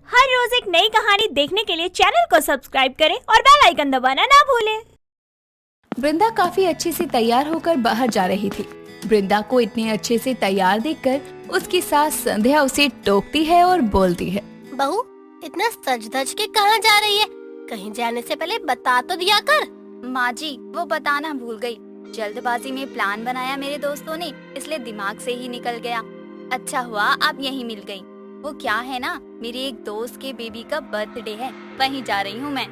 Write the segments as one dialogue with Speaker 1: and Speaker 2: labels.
Speaker 1: हर रोज एक नई कहानी देखने के लिए चैनल को सब्सक्राइब करें और बेल आइकन दबाना ना भूलें।
Speaker 2: वृंदा काफी अच्छे से तैयार होकर बाहर जा रही थी। वृंदा को इतने अच्छे से तैयार देखकर उसकी सास संध्या उसे टोकती है और बोलती है,
Speaker 3: बहू इतना सज धज के कहाँ जा रही है? कहीं जाने से पहले बता तो दिया कर।
Speaker 4: माँ जी वो बताना भूल गई। जल्दबाजी में प्लान बनाया मेरे दोस्तों ने, इसलिए दिमाग से ही निकल गया। अच्छा हुआ आप यहीं मिल गई। वो क्या है ना, मेरी एक दोस्त के बेबी का बर्थडे है, वहीं जा रही हूँ मैं।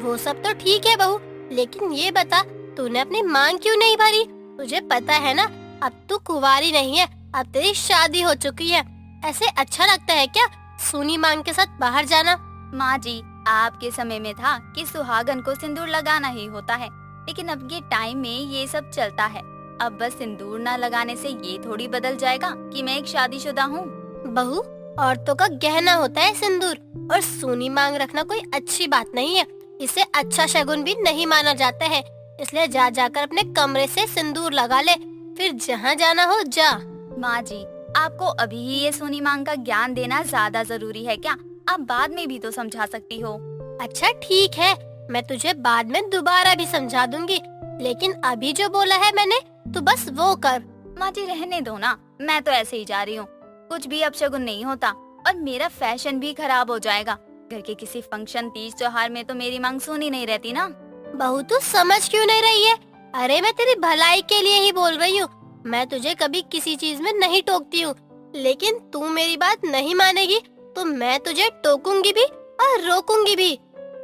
Speaker 3: वो सब तो ठीक है बहू, लेकिन ये बता तूने अपनी मांग क्यों नहीं भरी? तुझे पता है ना अब तू कुंवारी नहीं है, अब तेरी शादी हो चुकी है। ऐसे अच्छा लगता है क्या सूनी मांग के साथ बाहर जाना?
Speaker 4: माँ जी आपके समय में था कि सुहागन को सिंदूर लगाना ही होता है, लेकिन अब के टाइम में ये सब चलता है। अब बस सिंदूर न लगाने से ये थोड़ी बदल जाएगा कि मैं एक शादीशुदा हूँ।
Speaker 3: बहू औरतों का गहना होता है सिंदूर, और सूनी मांग रखना कोई अच्छी बात नहीं है। इसे अच्छा शगुन भी नहीं माना जाता है, इसलिए जा जाकर अपने कमरे से सिंदूर लगा ले, फिर जहाँ जाना हो जा।
Speaker 4: माँ जी आपको अभी ही ये सूनी मांग का ज्ञान देना ज्यादा जरूरी है क्या? आप बाद में भी तो समझा सकती हो।
Speaker 3: अच्छा ठीक है, मैं तुझे बाद में दोबारा भी समझा दूंगी, लेकिन अभी जो बोला है मैंने तू बस वो कर।
Speaker 4: माँ जी रहने दो ना, मैं तो ऐसे ही जा रही हूँ। कुछ भी अपशगुन नहीं होता और मेरा फैशन भी खराब हो जाएगा। घर के किसी फंक्शन तीज त्योहार में तो मेरी मांग सुनी नहीं रहती ना।
Speaker 3: बहू तू समझ क्यों नहीं रही है? अरे मैं तेरी भलाई के लिए ही बोल रही हूँ। मैं तुझे कभी किसी चीज में नहीं टोकती हूँ, लेकिन तू मेरी बात नहीं मानेगी तो मैं तुझे टोकूंगी भी और रोकूंगी भी।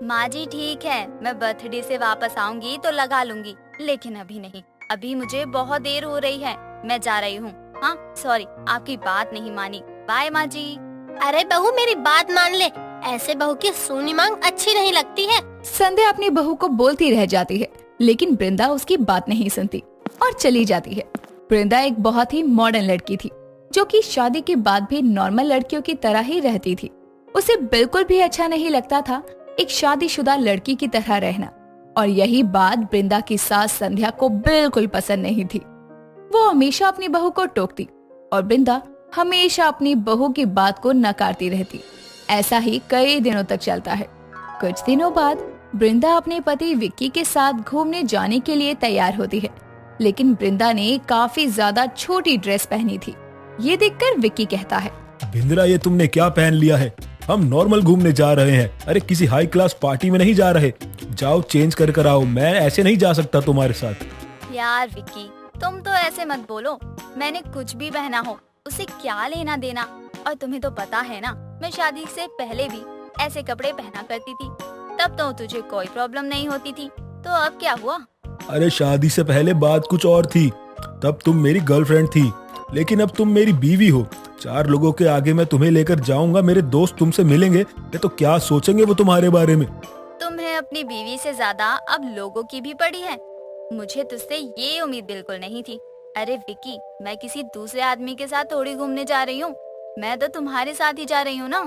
Speaker 4: माँ जी ठीक है, मैं बर्थडे से वापस आऊंगी तो लगा लूंगी, लेकिन अभी नहीं। अभी मुझे बहुत देर हो रही है, मैं जा रही हूँ। हाँ सॉरी आपकी बात नहीं मानी। बाय माँ जी।
Speaker 3: अरे बहू मेरी बात मान ले, ऐसे बहू की सूनी मांग अच्छी नहीं लगती है।
Speaker 2: संध्या अपनी बहू को बोलती रह जाती है, लेकिन वृंदा उसकी बात नहीं सुनती और चली जाती है। वृंदा एक बहुत ही मॉडर्न लड़की थी, जो कि शादी के बाद भी नॉर्मल लड़कियों की तरह ही रहती थी। उसे बिल्कुल भी अच्छा नहीं लगता था एक शादीशुदा लड़की की तरह रहना, और यही बात वृंदा की सास संध्या को बिल्कुल पसंद नहीं थी। वो हमेशा अपनी बहू को टोकती और वृंदा हमेशा अपनी बहू की बात को नकारती रहती। ऐसा ही कई दिनों तक चलता है। कुछ दिनों बाद वृंदा अपने पति विक्की के साथ घूमने जाने के लिए तैयार होती है, लेकिन वृंदा ने काफी ज्यादा छोटी ड्रेस पहनी थी। ये देखकर विक्की कहता है,
Speaker 5: भिंद्रा ये तुमने क्या पहन लिया है? हम नॉर्मल घूमने जा रहे हैं, अरे किसी हाई क्लास पार्टी में नहीं जा रहे। जाओ चेंज कर आओ, मैं ऐसे नहीं जा सकता तुम्हारे साथ।
Speaker 4: यार विक्की तुम तो ऐसे मत बोलो, मैंने कुछ भी पहना हो उसे क्या लेना देना। और तुम्हें तो पता है ना मैं शादी से पहले भी ऐसे कपड़े पहना करती थी, तब तो तुझे कोई प्रॉब्लम नहीं होती थी, तो अब क्या हुआ?
Speaker 5: अरे शादी से पहले बात कुछ और थी, तब तुम मेरी गर्लफ्रेंड थी, लेकिन अब तुम मेरी बीवी हो। 4 लोगों के आगे मैं तुम्हें लेकर जाऊंगा, मेरे दोस्त तुमसे मिलेंगे तो क्या सोचेंगे वो तुम्हारे बारे में?
Speaker 4: तुम्हें अपनी बीवी से ज्यादा अब लोगों की भी पड़ी है। मुझे तुझसे ये उम्मीद बिल्कुल नहीं थी। अरे विक्की मैं किसी दूसरे आदमी के साथ थोड़ी घूमने जा रही हूँ, मैं तो तुम्हारे साथ ही जा रही हूँ ना।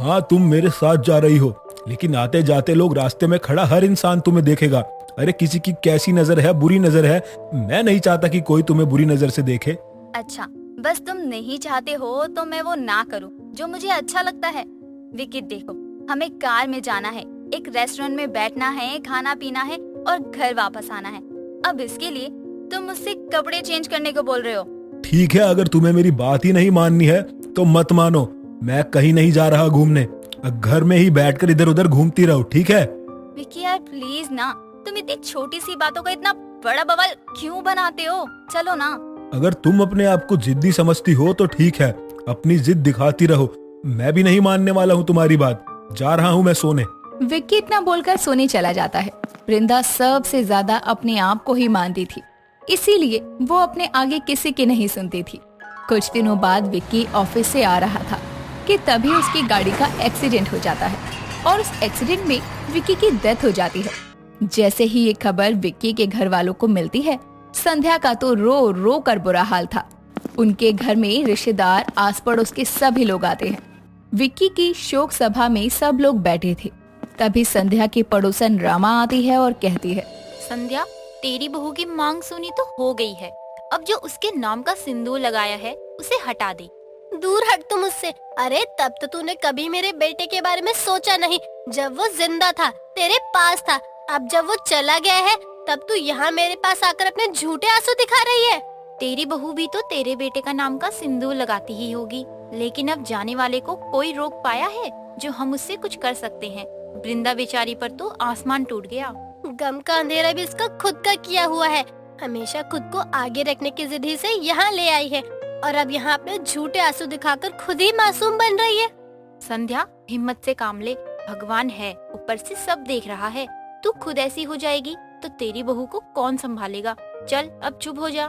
Speaker 5: हाँ तुम मेरे साथ जा रही हो, लेकिन आते जाते लोग रास्ते में खड़ा हर इंसान तुम्हें देखेगा। अरे किसी की कैसी नजर है, बुरी नजर है, मैं नहीं चाहता कि कोई तुम्हें बुरी नजर से देखे।
Speaker 4: अच्छा बस तुम नहीं चाहते हो तो मैं वो ना करूँ जो मुझे अच्छा लगता है। विक्की देखो हमें कार में जाना है, एक रेस्टोरेंट में बैठना है, खाना पीना है और घर वापस आना है। अब इसके लिए तुम मुझसे कपड़े चेंज करने को बोल रहे हो।
Speaker 5: ठीक है, अगर तुम्हें मेरी बात ही नहीं माननी है तो मत मानो, मैं कहीं नहीं जा रहा घूमने। घर में ही बैठकर इधर उधर घूमती रहो, ठीक है?
Speaker 4: विक्की यार प्लीज ना, तुम इतनी छोटी सी बातों का इतना बड़ा बवाल क्यों बनाते हो? चलो ना।
Speaker 5: अगर तुम अपने आप को जिद्दी समझती हो तो ठीक है, अपनी जिद दिखाती रहो, मैं भी नहीं मानने वाला हूँ तुम्हारी बात। जा रहा हूँ मैं सोने।
Speaker 2: विक्की इतना बोलकर सोने चला जाता है। वृंदा सबसे ज्यादा अपने आप को ही मानती थी, इसीलिए वो अपने आगे किसी की नहीं सुनती थी। कुछ दिनों बाद विक्की ऑफिस से आ रहा था कि तभी उसकी गाड़ी का एक्सीडेंट हो जाता है और उस एक्सीडेंट में विक्की की डेथ हो जाती है। जैसे ही ये खबर विक्की के घर वालों को मिलती है, संध्या का तो रो रो कर बुरा हाल था। उनके घर में रिश्तेदार, आस पड़ोस के सभी लोग आते हैं। विक्की की शोक सभा में सब लोग बैठे थे। तभी संध्या की पड़ोसन रामा आती है और कहती है,
Speaker 6: संध्या तेरी बहू की मांग सुनी तो हो गई है, अब जो उसके नाम का सिंदूर लगाया है उसे हटा दे।
Speaker 3: दूर हट तू मुझसे। अरे तब तो तूने कभी मेरे बेटे के बारे में सोचा नहीं, जब वो जिंदा था, तेरे पास था। अब जब वो चला गया है, तब तू यहाँ मेरे पास आकर अपने झूठे आंसू दिखा रही है।
Speaker 6: तेरी बहू भी तो तेरे बेटे का नाम का सिंदूर लगाती ही होगी, लेकिन अब जाने वाले को कोई रोक पाया है जो हम उससे कुछ कर सकते हैं। वृंदा बेचारी पर तो आसमान टूट गया।
Speaker 3: गम का अंधेरा भी इसका खुद का किया हुआ है। हमेशा खुद को आगे रखने की जिद ही से यहाँ ले आई है, और अब यहाँ अपने झूठे आंसू दिखाकर खुद ही मासूम बन रही है।
Speaker 6: संध्या, हिम्मत से काम ले, भगवान है, ऊपर से सब देख रहा है। तू खुद ऐसी हो जाएगी तो तेरी बहू को कौन संभालेगा? चल अब चुप हो जा।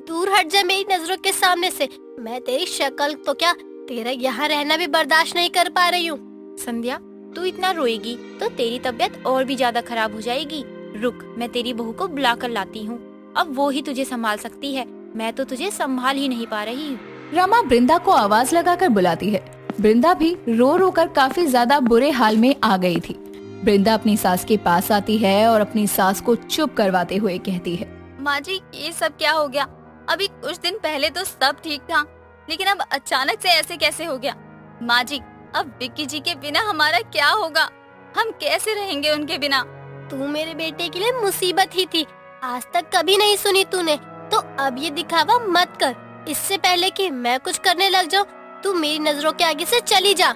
Speaker 3: दूर हट जा मेरी नजरों के सामने से। मैं तेरी शक्ल तो क्या, तेरा यहाँ रहना भी बर्दाश्त नहीं कर पा रही हूँ।
Speaker 6: संध्या, तू इतना रोएगी तो तेरी तबीयत और भी ज्यादा खराब हो जाएगी। रुक, मैं तेरी बहू को बुला कर लाती हूँ। अब वो ही तुझे संभाल सकती है, मैं तो तुझे संभाल ही नहीं पा रही।
Speaker 2: रमा वृंदा को आवाज लगाकर बुलाती है। वृंदा भी रो रो कर काफी ज्यादा बुरे हाल में आ गई थी। वृंदा अपनी सास के पास आती है और अपनी सास को चुप करवाते हुए कहती है,
Speaker 4: माँ जी, ये सब क्या हो गया? अभी कुछ दिन पहले तो सब ठीक था, लेकिन अब अचानक से ऐसे कैसे हो गया? माँ जी, अब विक्की जी के बिना हमारा क्या होगा? हम कैसे रहेंगे उनके बिना?
Speaker 3: तू मेरे बेटे के लिए मुसीबत ही थी, आज तक कभी नहीं सुनी तूने, तो अब ये दिखावा मत कर। इससे पहले कि मैं कुछ करने लग जाऊं, तू मेरी नजरों के आगे से चली जा।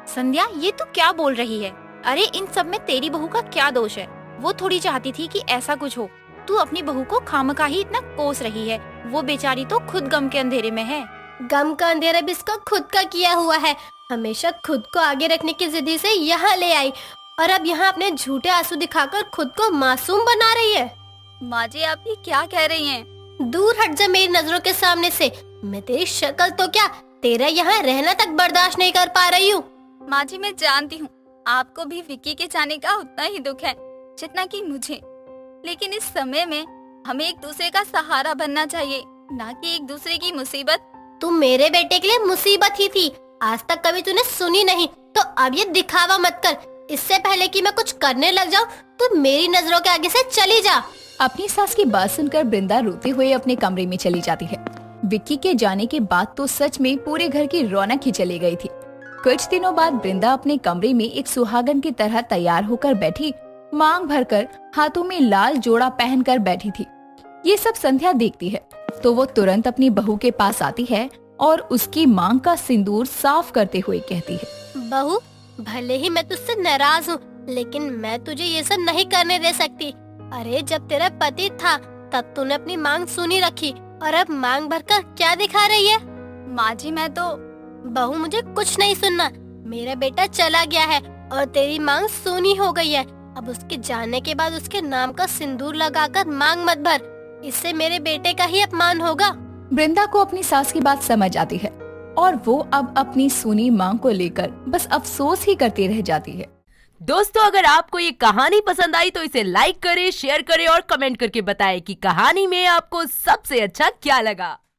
Speaker 6: संध्या, ये तू क्या बोल रही है? अरे इन सब में तेरी बहू का क्या दोष है? वो थोड़ी चाहती थी कि ऐसा कुछ हो। तू अपनी बहू को खामखा ही इतना कोस रही है। वो बेचारी तो खुद गम के अंधेरे में है।
Speaker 3: गम का अंधेरा भी इसका खुद का किया हुआ है। हमेशा खुद को आगे रखने की जिद से यहाँ ले आई, और अब यहाँ अपने झूठे आंसू दिखाकर खुद को मासूम बना रही है।
Speaker 4: माँ जी, आप ये क्या कह रही हैं?
Speaker 3: दूर हट जा मेरी नजरों के सामने से। मैं तेरी शक्ल तो क्या, तेरा यहाँ रहना तक बर्दाश्त नहीं कर पा रही हूँ।
Speaker 4: माँ जी, मैं जानती हूँ आपको भी विक्की के जाने का उतना ही दुख है जितना कि मुझे, लेकिन इस समय में हमें एक दूसरे का सहारा बनना चाहिए, ना कि एक दूसरे की मुसीबत।
Speaker 3: तू मेरे बेटे के लिए मुसीबत ही थी, आज तक कभी तूने सुनी नहीं, तो अब ये दिखावा मत कर। इससे पहले कि मैं कुछ करने लग जाऊं, तू मेरी नजरों के आगे से चली जा।
Speaker 2: अपनी सास की बात सुनकर वृंदा रोते हुए अपने कमरे में चली जाती है। विक्की के जाने के बाद तो सच में पूरे घर की रौनक ही चली गई थी। कुछ दिनों बाद वृंदा अपने कमरे में एक सुहागन की तरह तैयार होकर बैठी, मांग भरकर हाथों में लाल जोड़ा पहनकर बैठी थी। ये सब संध्या देखती है तो वो तुरंत अपनी बहू के पास आती है और उसकी मांग का सिंदूर साफ करते हुए कहती है,
Speaker 3: बहू, भले ही मैं तुझसे नाराज हूँ, लेकिन मैं तुझे ये सब नहीं करने दे सकती। अरे जब तेरा पति था तब तूने अपनी मांग सुनी रखी, और अब मांग भरकर क्या दिखा रही है?
Speaker 4: माँ जी, मैं तो
Speaker 3: बहू, मुझे कुछ नहीं सुनना। मेरा बेटा चला गया है और तेरी मांग सुनी हो गई है। अब उसके जाने के बाद उसके नाम का सिंदूर लगाकर मांग मत भर, इससे मेरे बेटे का ही अपमान होगा।
Speaker 2: वृंदा को अपनी सास की बात समझ आती है और वो अब अपनी सुनी मांग को लेकर बस अफसोस ही करती रह जाती है।
Speaker 7: दोस्तों, अगर आपको ये कहानी पसंद आई तो इसे लाइक करें, शेयर करें और कमेंट करके बताएं कि कहानी में आपको सबसे अच्छा क्या लगा।